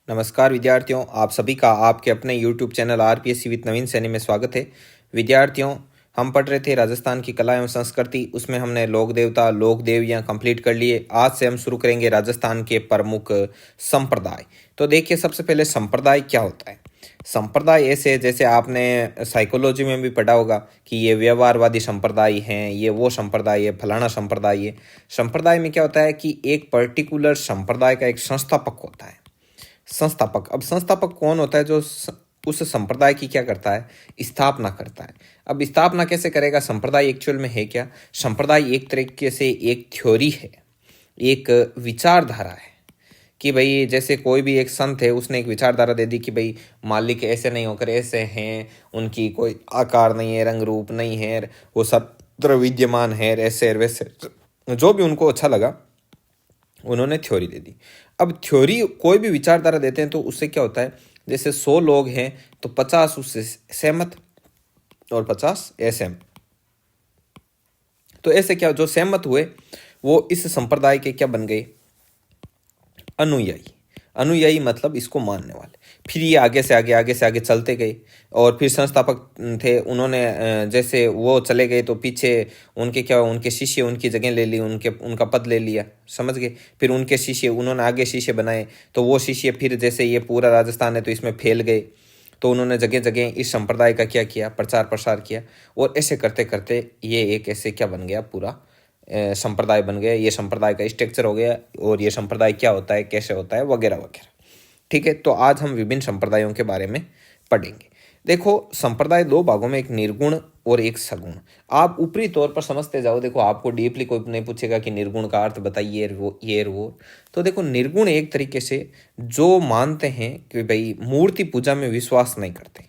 नमस्कार विद्यार्थियों, आप सभी का आपके अपने YouTube चैनल आरपीएससी विद नवीन सैनी में स्वागत है। विद्यार्थियों, हम पढ़ रहे थे राजस्थान की कला एवं संस्कृति। उसमें हमने लोक देवता लोक देवियाँ कंप्लीट कर लिए। आज से हम शुरू करेंगे राजस्थान के प्रमुख संप्रदाय। तो देखिए, सबसे पहले संप्रदाय क्या होता है। संप्रदाय ऐसे, जैसे आपने साइकोलॉजी में भी पढ़ा होगा कि ये व्यवहारवादी संप्रदाय हैं, ये वो संप्रदाय है, फलाना संप्रदाय है। संप्रदाय में क्या होता है कि एक पर्टिकुलर संप्रदाय का एक संस्थापक होता है। संस्थापक, अब संस्थापक कौन होता है? जो उस संप्रदाय की क्या करता है, स्थापना करता है। अब स्थापना कैसे करेगा? संप्रदाय एक्चुअल में है क्या? संप्रदाय एक तरीके से एक थ्योरी है, एक विचारधारा है कि भाई जैसे कोई भी एक संत है, उसने एक विचारधारा दे दी कि भाई मालिक ऐसे नहीं होकर ऐसे हैं, उनकी कोई आकार नहीं है, रंग रूप नहीं है, वो सर्वत्र विद्यमान है, ऐसे वैसे, जो भी उनको अच्छा लगा उन्होंने थ्योरी दे दी। अब थ्योरी कोई भी विचारधारा देते हैं तो उससे क्या होता है, जैसे 100 लोग हैं तो 50 उससे सहमत और 50 असहमत। तो ऐसे क्या, जो सहमत हुए वो इस संप्रदाय के क्या बन गए? अनुयायी। अनुयायी मतलब इसको मानने वाले। फिर ये आगे से आगे चलते गए और फिर संस्थापक थे, उन्होंने जैसे वो चले गए तो पीछे उनके क्या, उनके शिष्य उनकी जगह ले ली, उनका पद ले लिया, समझ गए। फिर उनके शिष्य, उन्होंने आगे शिष्य बनाए, तो वो शिष्य फिर जैसे ये पूरा राजस्थान है तो इसमें फैल गए, तो उन्होंने जगह जगह इस संप्रदाय का क्या किया, प्रचार प्रसार किया। और ऐसे करते करते ये एक ऐसे क्या बन गया, पूरा संप्रदाय बन गया। ये संप्रदाय का स्ट्रक्चर हो गया और ये संप्रदाय क्या होता है, कैसे होता है, वगैरह वगैरह। ठीक है, तो आज हम विभिन्न संप्रदायों के बारे में पढ़ेंगे। देखो, संप्रदाय दो भागों में, एक निर्गुण और एक सगुण। आप ऊपरी तौर पर समझते जाओ। देखो, आपको डीपली कोई नहीं पूछेगा कि निर्गुण का अर्थ बताइए वो। तो देखो, निर्गुण एक तरीके से जो मानते हैं कि भाई मूर्ति पूजा में विश्वास नहीं करते,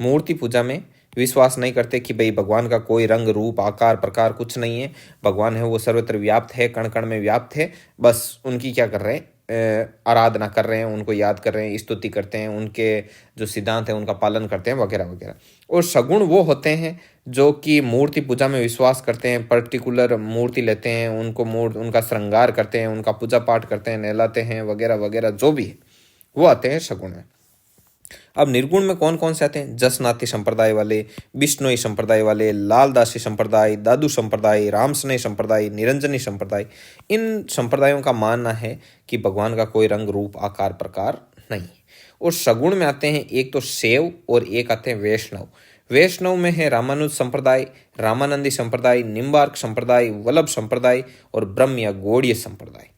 मूर्ति पूजा में विश्वास नहीं करते कि भाई भगवान का कोई रंग रूप आकार प्रकार कुछ नहीं है, भगवान है वो सर्वत्र व्याप्त है, कण कण में व्याप्त है। बस उनकी क्या कर रहे हैं, आराधना कर रहे हैं, उनको याद कर रहे हैं, स्तुति करते हैं, उनके जो सिद्धांत हैं उनका पालन करते हैं, वगैरह वगैरह। और सगुण वो होते हैं जो कि मूर्ति पूजा में विश्वास करते हैं, पर्टिकुलर मूर्ति लेते हैं, उनका श्रृंगार करते हैं, उनका पूजा पाठ करते हैं, नहलाते हैं, वगैरह वगैरह, जो भी है वो आते हैं सगुण में। अब निर्गुण में कौन कौन से आते हैं? जसनाती संप्रदाय वाले, बिश्नोई संप्रदाय वाले, लालदासी संप्रदाय, दादू संप्रदाय, रामसनई संप्रदाय, निरंजनी संप्रदाय। इन संप्रदायों का मानना है कि भगवान का कोई रंग रूप आकार प्रकार नहीं। और सगुण में आते हैं एक तो शैव और एक आते हैं वैष्णव। वैष्णव में है रामानुज संप्रदाय, रामानंदी संप्रदाय, निम्बार्क संप्रदाय, वल्लभ संप्रदाय और ब्रह्म या गौड़ीय संप्रदाय।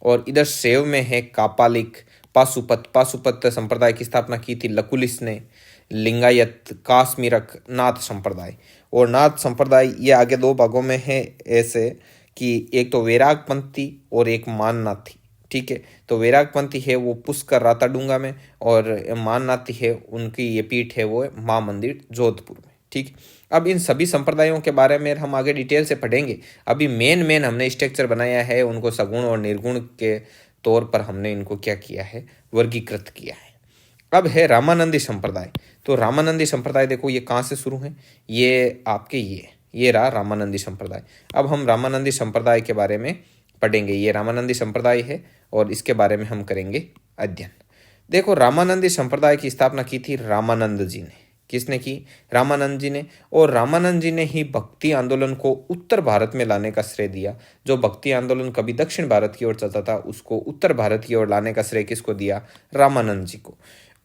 और इधर शैव में है कापालिक, पाशुपत संप्रदाय की स्थापना की थी लकुलिस ने, लिंगायत, काश्मीरक, नाथ संप्रदाय। और नाथ संप्रदाय ये आगे दो भागों में है ऐसे कि एक तो वैरागपंथी और एक माननाथी। ठीक है, तो वैरागपंथी है वो पुष्कर राताडूंगा में, और माननाथी है उनकी ये पीठ है वो माँ मंदिर जोधपुर में। ठीक, अब इन सभी संप्रदायों के बारे में हम आगे डिटेल से पढ़ेंगे। अभी मेन हमने स्ट्रक्चर बनाया है, उनको सगुण और निर्गुण के तौर पर हमने इनको क्या किया है, वर्गीकृत किया है। अब है रामानंदी संप्रदाय। तो रामानंदी संप्रदाय देखो ये कहाँ से शुरू है, ये आपके ये रहा रामानंदी संप्रदाय। अब हम रामानंदी संप्रदाय के बारे में पढ़ेंगे। ये रामानंदी संप्रदाय है और इसके बारे में हम करेंगे अध्ययन। देखो, रामानंदी संप्रदाय की स्थापना की थी रामानंद जी ने। किसने की? रामानंद जी ने। और रामानंद जी ने ही भक्ति आंदोलन को उत्तर भारत में लाने का श्रेय दिया। जो भक्ति आंदोलन कभी दक्षिण भारत की ओर चलता था, उसको उत्तर भारत की ओर लाने का श्रेय किसको दिया? रामानंद जी को।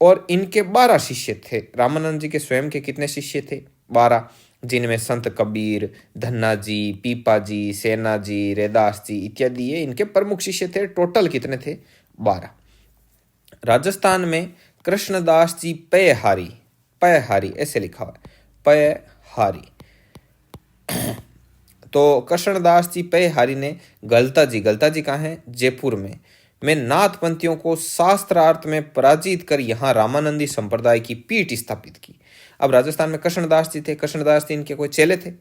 और इनके 12 शिष्य थे। रामानंद जी के स्वयं के कितने शिष्य थे? 12, जिनमें संत कबीर, धन्ना जी, पीपा जी, सेना जी, रैदास जी इत्यादि ये इनके प्रमुख शिष्य थे। टोटल कितने थे? 12। राजस्थान में कृष्णदास जी पयहारी ऐसे लिखा हुआ है, पयहारी। तो कृष्णदास जी पयहारी ने गलता जी कहाँ है? जयपुर में नाथपंथियों को शास्त्रार्थ में पराजित कर यहाँ रामानंदी संप्रदाय की पीठ स्थापित की। अब राजस्थान में कृष्णदास जी थे, कृष्णदास जी इनके कोई चेले थे,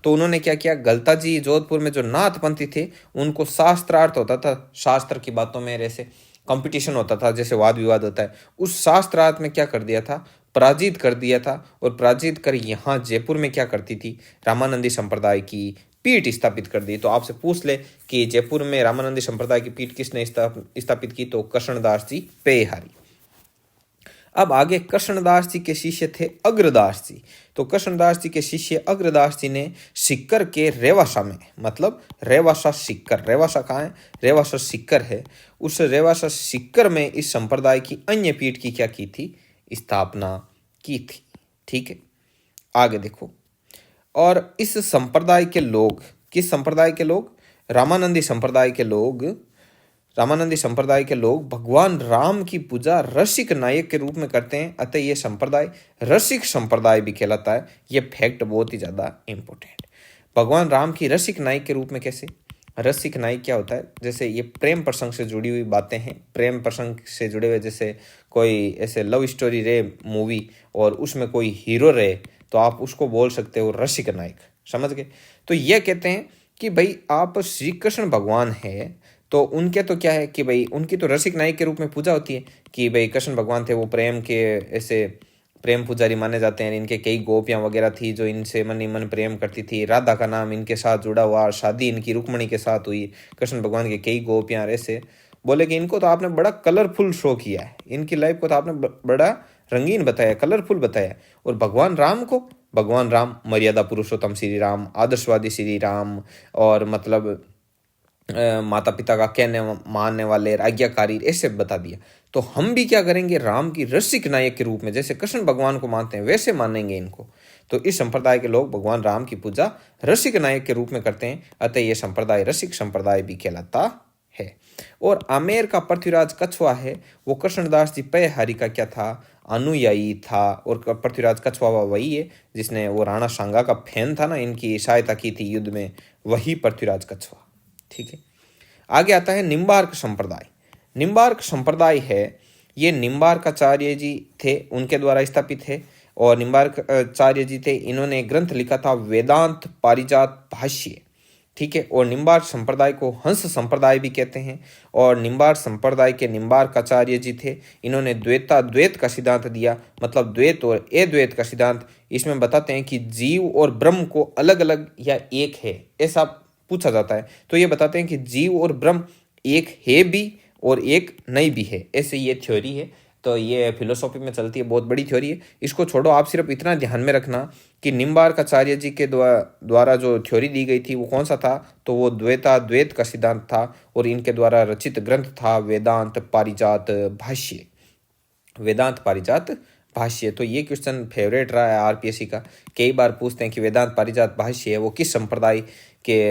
तो उन्होंने क्या किया, गलता जी जोधपुर में जो नाथपंथी थे उनको शास्त्रार्थ होता था, शास्त्र की बातों में जैसे कंपटीशन होता था, जैसे वाद विवाद होता है, उस शास्त्रार्थ में क्या कर दिया था, पराजित कर दिया था। और पराजित कर यहाँ जयपुर में क्या करती थी, रामानंदी संप्रदाय की पीठ स्थापित कर दी। तो आपसे पूछ ले कि जयपुर में रामानंदी संप्रदाय की पीठ किसने स्थापित की, तो कृष्णदास जी पेहारी। अब आगे कृष्णदास जी के शिष्य थे अग्रदास जी। तो कृष्णदास जी के शिष्य अग्रदास जी ने सिक्कर के रेवासा में, मतलब रेवासा सिक्कर, रेवासा कहाँ है, रेवासा सिक्कर है, उस रेवासा सिक्कर में इस संप्रदाय की अन्य पीठ की क्या की थी, स्थापना की थी। ठीक है, आगे देखो। और इस संप्रदाय के लोग, किस संप्रदाय के लोग, रामानंदी संप्रदाय के लोग, रामानंदी संप्रदाय के लोग भगवान राम की पूजा रसिक नायक के रूप में करते हैं, अतः ये संप्रदाय रसिक संप्रदाय भी कहलाता है। ये फैक्ट बहुत ही ज़्यादा इंपॉर्टेंट। भगवान राम की रसिक नायक के रूप में कैसे, रसिक नायक क्या होता है, जैसे ये प्रेम प्रसंग से जुड़ी हुई बातें हैं, प्रेम प्रसंग से जुड़े हुए, जैसे कोई ऐसे लव स्टोरी रहे मूवी और उसमें कोई हीरो रहे तो आप उसको बोल सकते हो रसिक नायक, समझ गए। तो ये कहते हैं कि भाई आप श्री कृष्ण भगवान है तो उनके तो क्या है कि भाई उनकी तो रसिक नायक के रूप में पूजा होती है कि भाई कृष्ण भगवान थे वो प्रेम के ऐसे प्रेम पुजारी माने जाते हैं। इनके कई गोपियाँ वगैरह थी जो इनसे मन ही मन प्रेम करती थी, राधा का नाम इनके साथ जुड़ा हुआ, शादी इनकी रुक्मणी के साथ हुई, कृष्ण भगवान के कई गोपियाँ ऐसे। बोले कि इनको तो आपने बड़ा कलरफुल शो किया है, इनकी लाइफ को तो आपने बड़ा रंगीन बताया, कलरफुल बताया। और भगवान राम को, भगवान राम मर्यादा पुरुषोत्तम श्री राम, आदर्शवादी श्री राम, और मतलब माता पिता का कहने मानने वाले, आज्ञाकारी, ऐसे बता दिया। तो हम भी क्या करेंगे, राम की रसिक नायक के रूप में, जैसे कृष्ण भगवान को मानते हैं वैसे मानेंगे इनको। तो इस संप्रदाय के लोग भगवान राम की पूजा रसिक नायक के रूप में करते हैं, अतः यह संप्रदाय रसिक संप्रदाय भी कहलाता है। और आमेर का पृथ्वीराज कछुआ है, वो कृष्णदास जी पयहारी का क्या था, अनुयायी था। और पृथ्वीराज कछुआ वही है जिसने वो राणा सांगा का फैन था ना, इनकी सहायता की थी युद्ध में, वही पृथ्वीराज कछुआ। ठीक है, आगे आता है निम्बार्क संप्रदाय। निम्बार्क संप्रदाय है, ये निम्बार्काचार्य जी थे, उनके द्वारा स्थापित है। और निम्बार्काचार्य जी थे, इन्होंने ग्रंथ लिखा था वेदांत पारिजात भाष्य। ठीक है, और निम्बार्क संप्रदाय को हंस संप्रदाय भी कहते हैं। और निम्बार्क संप्रदाय के निम्बार्काचार्य जी थे, इन्होंने द्वैत का सिद्धांत दिया, मतलब द्वैत और अद्वैत का सिद्धांत। इसमें बताते हैं कि जीव और ब्रह्म को अलग अलग या एक है, ऐसा पूछा जाता है। तो ये बताते हैं कि जीव और ब्रह्म एक है भी और एक नहीं भी है, ऐसे ये थ्योरी है। तो ये फिलोसॉफी में चलती है, बहुत बड़ी थ्योरी है। इसको छोड़ो, आप सिर्फ इतना ध्यान में रखना कि निम्बार्काचार्य जी के द्वारा जो थ्योरी दी गई थी वो कौन सा था, तो वो द्वैत का सिद्धांत था। और इनके द्वारा रचित ग्रंथ था वेदांत पारिजात भाष्य, वेदांत पारिजात भाष्य। तो ये क्वेश्चन फेवरेट रहा है आरपीएससी का, कई बार पूछते हैं कि वेदांत पारिजात भाष्य है वो किस संप्रदाय के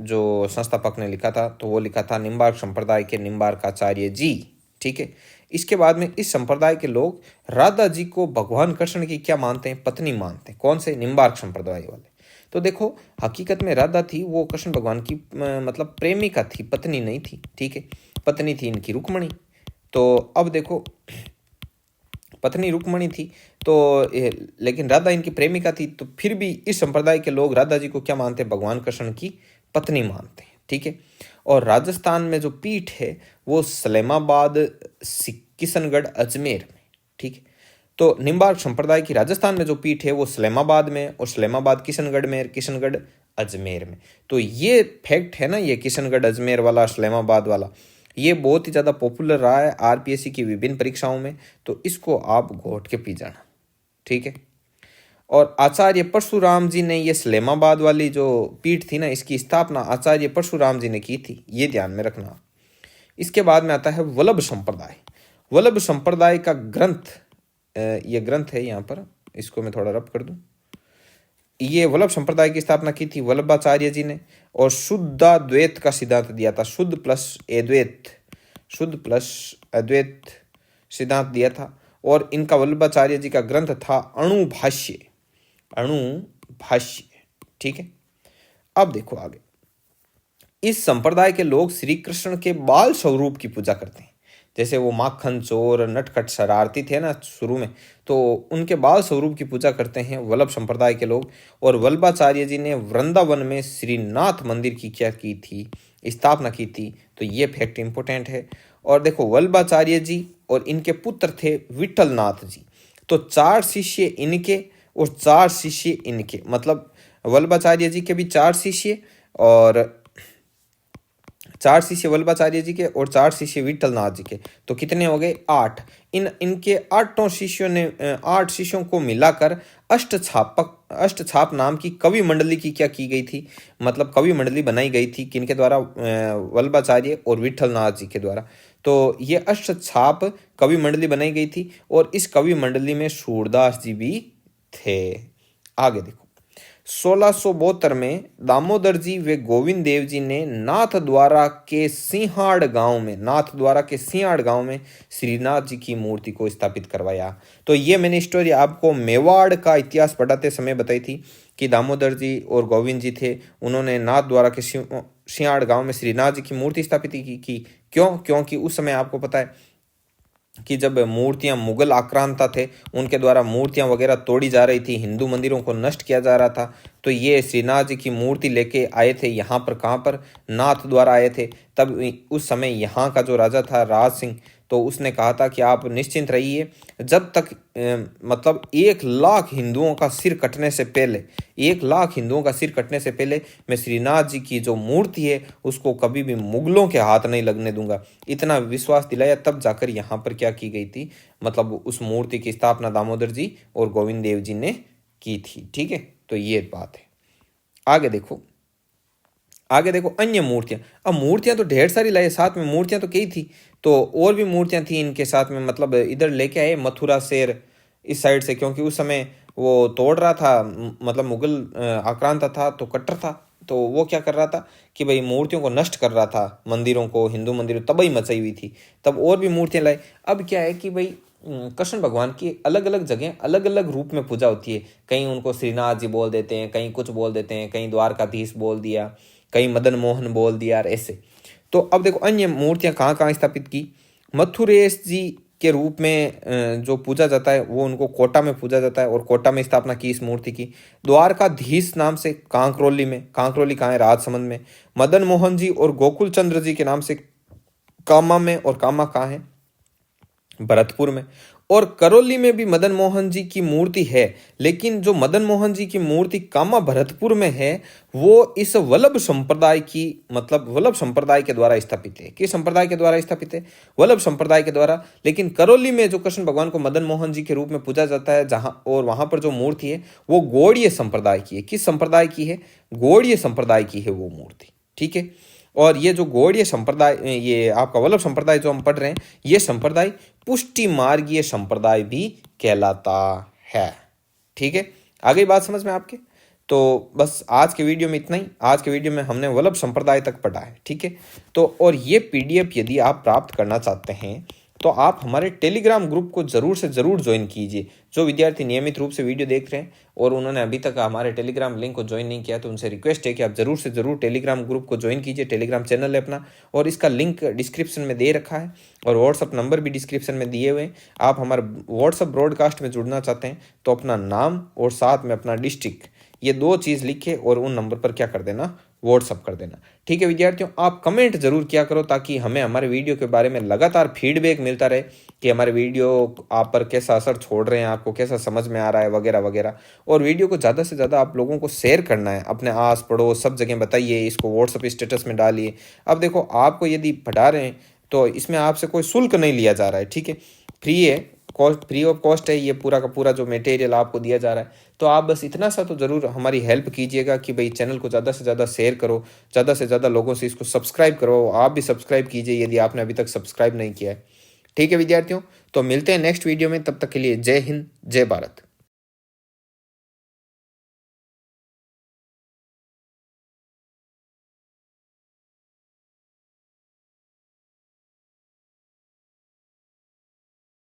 जो संस्थापक ने लिखा था, तो वो लिखा था निम्बार्क संप्रदाय के निम्बार्काचार्य जी। ठीक है, इसके बाद में इस संप्रदाय के लोग राधा जी को भगवान कृष्ण की क्या मानते हैं, पत्नी मानते हैं। कौन से, निम्बार्क संप्रदाय वाले। तो देखो हकीकत में राधा थी वो कृष्ण भगवान की मतलब प्रेमिका थी, पत्नी नहीं थी। ठीक है, पत्नी थी इनकी रुक्मणी। तो अब देखो पत्नी रुक्मणी थी तो लेकिन राधा इनकी प्रेमिका थी, तो फिर भी इस संप्रदाय के लोग राधा जी को क्या मानते हैं, भगवान कृष्ण की पत्नी मानते हैं। ठीक है, और राजस्थान में जो पीठ है वो सलेमाबाद, किशनगढ़, अजमेर में। ठीक है, तो निम्बार्क संप्रदाय की राजस्थान में जो पीठ है वो सलेमाबाद में, और सलेमाबाद किशनगढ़ में, किशनगढ़ अजमेर में। तो ये फैक्ट है ना, ये किशनगढ़ अजमेर वाला, सलेमाबाद वाला, ये बहुत ही ज़्यादा पॉपुलर रहा है आरपीएससी की विभिन्न परीक्षाओं में, तो इसको आप घोट के पी जाना। ठीक है, और आचार्य परशुराम जी ने ये सलेमाबाद वाली जो पीठ थी ना, इसकी स्थापना आचार्य परशुराम जी ने की थी, ये ध्यान में रखना। इसके बाद में आता है वल्लभ संप्रदाय। वल्लभ संप्रदाय का ग्रंथ, ये ग्रंथ है यहाँ पर, इसको मैं थोड़ा रब कर दूं। ये वल्लभ संप्रदाय की स्थापना की थी वल्लभाचार्य जी ने, और शुद्धाद्वैत का सिद्धांत दिया था, शुद्ध प्लस अद्वैत सिद्धांत दिया था। और इनका वल्लभाचार्य जी का ग्रंथ था अणुभाष्य। ठीक है, अब देखो आगे। इस संप्रदाय के लोग श्री कृष्ण के बाल स्वरूप की पूजा करते हैं, जैसे वो माखन चोर, नटखट शरारती थे ना शुरू में, तो उनके बाल स्वरूप की पूजा करते हैं वल्लभ संप्रदाय के लोग। और वल्लभाचार्य जी ने वृंदावन में श्रीनाथ मंदिर की क्या की थी, स्थापना की थी। तो ये फैक्ट इंपॉर्टेंट है। और देखो वल्लभाचार्य जी और इनके पुत्र थे विठलनाथ जी। तो 4 शिष्य इनके और 4 शिष्य इनके, मतलब वल्लभाचार्य जी के भी 4 शिष्य और 4 शिष्य वल्लभाचार्य जी के और 4 शिष्य विट्ठलनाथ जी के, तो कितने हो गए 8। इनके 8 शिष्यों ने 8 शिष्यों को मिलाकर अष्टछाप नाम की कवि मंडली की क्या की गई थी, मतलब कवि मंडली बनाई गई थी किनके द्वारा, वल्लभाचार्य और विट्ठलनाथ जी के द्वारा। तो ये अष्टछाप कवि मंडली बनाई गई थी और इस कवि मंडली में सूरदास जी भी थे। आगे देखो 1672 में दामोदर जी व गोविंद देव जी ने नाथद्वारा के सिंहाड़ गांव में श्रीनाथ जी की मूर्ति को स्थापित करवाया। तो ये मैंने स्टोरी आपको मेवाड़ का इतिहास पढ़ाते समय बताई थी कि दामोदर जी और गोविंद जी थे, उन्होंने नाथद्वारा के सिंहाड़ गांव में श्रीनाथ जी की मूर्ति स्थापित की। क्योंकि उस समय आपको पता है कि जब मूर्तियां मुगल आक्रांता थे उनके द्वारा मूर्तियां वगैरह तोड़ी जा रही थी, हिंदू मंदिरों को नष्ट किया जा रहा था, तो ये श्रीनाथ जी की मूर्ति लेके आए थे यहाँ पर। कहाँ पर? नाथ द्वारा आए थे। तब उस समय यहाँ का जो राजा था राज सिंह, तो उसने कहा था कि आप निश्चिंत रहिए, जब तक मतलब 1,00,000 हिंदुओं का सिर कटने से पहले, 1,00,000 हिंदुओं का सिर कटने से पहले मैं श्रीनाथ जी की जो मूर्ति है उसको कभी भी मुगलों के हाथ नहीं लगने दूंगा। इतना विश्वास दिलाया, तब जाकर यहाँ पर क्या की गई थी, मतलब उस मूर्ति की स्थापना दामोदर जी और गोविंद देव जी ने की थी। ठीक है, तो ये बात है। आगे देखो अन्य मूर्तियां। अब मूर्तियां तो ढेर सारी लाए, साथ में मूर्तियां तो कई थी, तो और भी मूर्तियां थी इनके साथ में, मतलब इधर लेके आए मथुरा शेर इस साइड से, क्योंकि उस समय वो तोड़ रहा था, मतलब मुगल आक्रांत था तो कट्टर था, तो वो क्या कर रहा था कि भाई मूर्तियों को नष्ट कर रहा था, मंदिरों को, हिंदू मंदिरों, तबाही मचाई हुई थी। तब और भी मूर्तियां लाए। अब क्या है कि भाई कृष्ण भगवान की अलग अलग जगह अलग अलग रूप में पूजा होती है। कहीं उनको श्रीनाथ जी बोल देते हैं, कहीं कुछ बोल देते हैं, कहीं द्वारकाधीश बोल दिया, कहीं मदन मोहन बोल दिया, ऐसे। तो अब देखो अन्य मूर्तियां कहाँ कहाँ स्थापित की। मथुरेश जी के रूप में जो पूजा जाता है वो उनको कोटा में पूजा जाता है और कोटा में स्थापना की इस मूर्ति की। द्वारकाधीश नाम से कांकरोली में, कांकरोली कहाँ है? राजसमंद में। मदन मोहन जी और गोकुल चंद्र जी के नाम से कामा में, और कामा कहाँ है? भरतपुर में। और करौली में भी मदन मोहन जी की मूर्ति है, लेकिन जो मदन मोहन जी की मूर्ति कामा भरतपुर में है वो इस वल्लभ संप्रदाय की, मतलब वल्लभ संप्रदाय के द्वारा स्थापित है। किस संप्रदाय के द्वारा स्थापित है? वल्लभ संप्रदाय के द्वारा। लेकिन करौली में जो कृष्ण भगवान को मदन मोहन जी के रूप में पूजा जाता है, जहां और वहां पर जो मूर्ति है वो गौड़ीय संप्रदाय की है। किस संप्रदाय की है? गौड़ीय संप्रदाय की है वो मूर्ति। ठीक है, और ये जो गौड़ीय संप्रदाय, ये आपका वल्लभ संप्रदाय जो हम पढ़ रहे हैं, ये संप्रदाय पुष्टि मार्गीय संप्रदाय भी कहलाता है। ठीक है, आगे बात समझ में आपके? तो बस आज के वीडियो में इतना ही। आज के वीडियो में हमने वल्लभ संप्रदाय तक पढ़ा है। ठीक है, तो और ये पीडीएफ यदि आप प्राप्त करना चाहते हैं तो आप हमारे टेलीग्राम ग्रुप को ज़रूर से ज़रूर ज्वाइन कीजिए। जो विद्यार्थी नियमित रूप से वीडियो देख रहे हैं और उन्होंने अभी तक हमारे टेलीग्राम लिंक को ज्वाइन नहीं किया, तो उनसे रिक्वेस्ट है कि आप ज़रूर से ज़रूर टेलीग्राम ग्रुप को ज्वाइन कीजिए। टेलीग्राम चैनल है अपना, और इसका लिंक डिस्क्रिप्शन में दे रखा है, और व्हाट्सअप नंबर भी डिस्क्रिप्शन में दिए हुए हैं। आप हमारे व्हाट्सअप ब्रॉडकास्ट में जुड़ना चाहते हैं तो अपना नाम और साथ में अपना डिस्ट्रिक्ट, ये 2 चीज़ लिखे और उन नंबर पर क्या कर देना, व्हाट्सअप कर देना। ठीक है विद्यार्थियों, आप कमेंट जरूर किया करो ताकि हमें हमारे वीडियो के बारे में लगातार फीडबैक मिलता रहे कि हमारे वीडियो आप पर कैसा असर छोड़ रहे हैं, आपको कैसा समझ में आ रहा है, वगैरह वगैरह। और वीडियो को ज़्यादा से ज़्यादा आप लोगों को शेयर करना है, अपने आस पड़ोस सब जगह बताइए, इसको व्हाट्सअप स्टेटस में डालिए। अब देखो, आपको यदि पढ़ा रहे हैं तो इसमें आपसे कोई शुल्क नहीं लिया जा रहा है। ठीक है, फ्री है, फ्री ऑफ कॉस्ट है ये पूरा का पूरा जो मटेरियल आपको दिया जा रहा है। तो आप बस इतना सा तो ज़रूर हमारी हेल्प कीजिएगा कि भाई चैनल को ज़्यादा से ज़्यादा शेयर करो, ज़्यादा से ज़्यादा लोगों से इसको सब्सक्राइब करो। आप भी सब्सक्राइब कीजिए यदि आपने अभी तक सब्सक्राइब नहीं किया है। ठीक है विद्यार्थियों, तो मिलते हैं नेक्स्ट वीडियो में, तब तक के लिए जय हिंद, जय भारत।